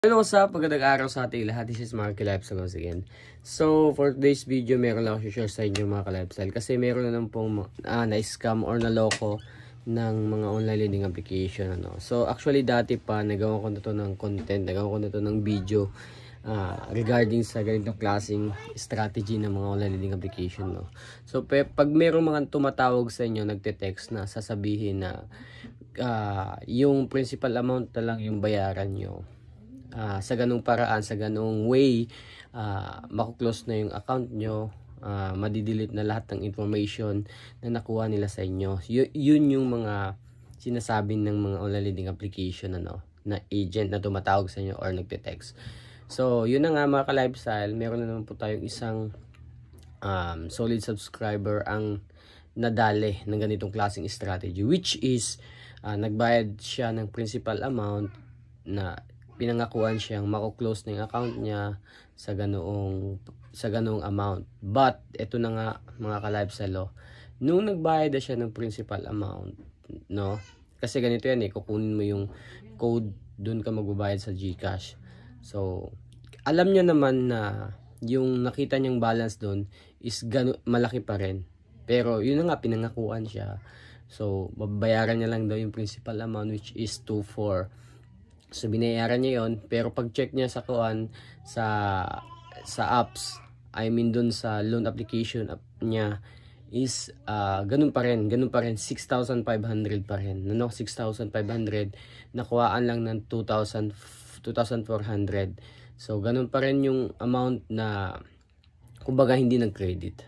Hello, what's up? Magandang araw sa ating lahat. This is Marky Lifestyle once again. So, for today's video, meron lang ako share sa inyo mga ka-lifestyle. Kasi meron na pong na-scam or naloko ng mga online lending application. So, actually dati pa, nagawa ko na to ng content, nagawa ko na to ng video regarding sa ganitong klaseng strategy ng mga online lending application. So, pag meron mga tumatawag sa inyo, nagte-text na sasabihin na yung principal amount na lang yung bayaran nyo. Sa ganung paraan, sa ganung way, makuklose na yung account nyo, madidelete na lahat ng information na nakuha nila sa inyo. Yun yung mga sinasabi ng mga online lending application na agent na tumatawag sa inyo or nagte-text. So, yun na nga mga ka-lifestyle, meron na naman po tayong isang solid subscriber ang nadali ng ganitong klaseng strategy, which is nagbayad siya ng principal amount na pinangakuan siyang mako-close na yung account niya sa ganoong amount. But ito na nga mga ka-lifestyle, nung nagbayad na siya ng principal amount, kasi ganito yan kukunin mo yung code, dun ka magbabayad sa GCash. So alam niya naman na yung nakita niyang balance dun is malaki pa rin, pero yun na nga, pinangakuan siya. So babayaran niya lang daw yung principal amount, which is 2,400. So binayaran niya yon, pero pag check niya sa apps, I mean dun sa loan application app niya, is ganun pa rin 6,500 pa rin. 6,500, nakuhaan lang ng 2,400. So ganun pa rin yung amount na kumbaga hindi nag-credit.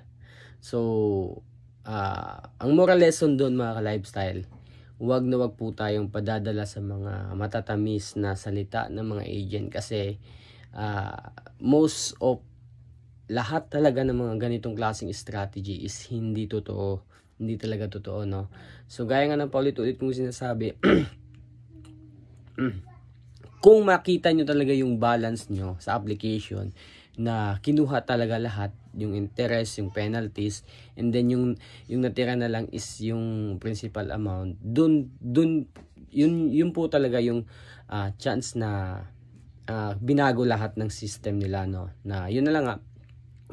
So ang moral lesson doon mga ka-lifestyle, wag na wag po tayong padadala sa mga matatamis na salita ng mga agent, kasi most of lahat talaga ng mga ganitong klaseng strategy is hindi totoo, hindi talaga totoo, So gaya nga ng paulit-ulit kong sinasabi, kung makita nyo talaga yung balance nyo sa application na kinuha talaga lahat, yung interest, yung penalties, and then yung natira na lang is yung principal amount, yun po talaga yung chance na binago lahat ng system nila, na yun na lang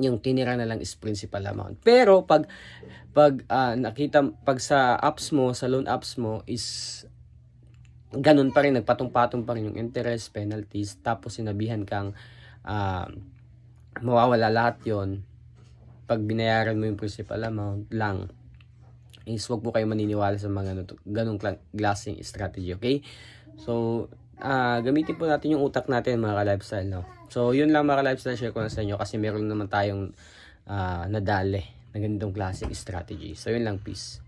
yung tinira na lang is principal amount. Pero pag sa apps mo, sa loan apps mo, is ganun pa rin, nagpatong-patong pa rin yung interest, penalties, tapos sinabihan kang mawawala lahat yon pag binayaran mo yung principal amount lang, is wag po kayo maniniwala sa mga ganung klaseng strategy, okay? So gamitin po natin yung utak natin mga ka-lifestyle, So yun lang mga ka-lifestyle, share ko na sa inyo kasi meron naman tayong nadali na ganitong klaseng strategy. So yun lang, peace.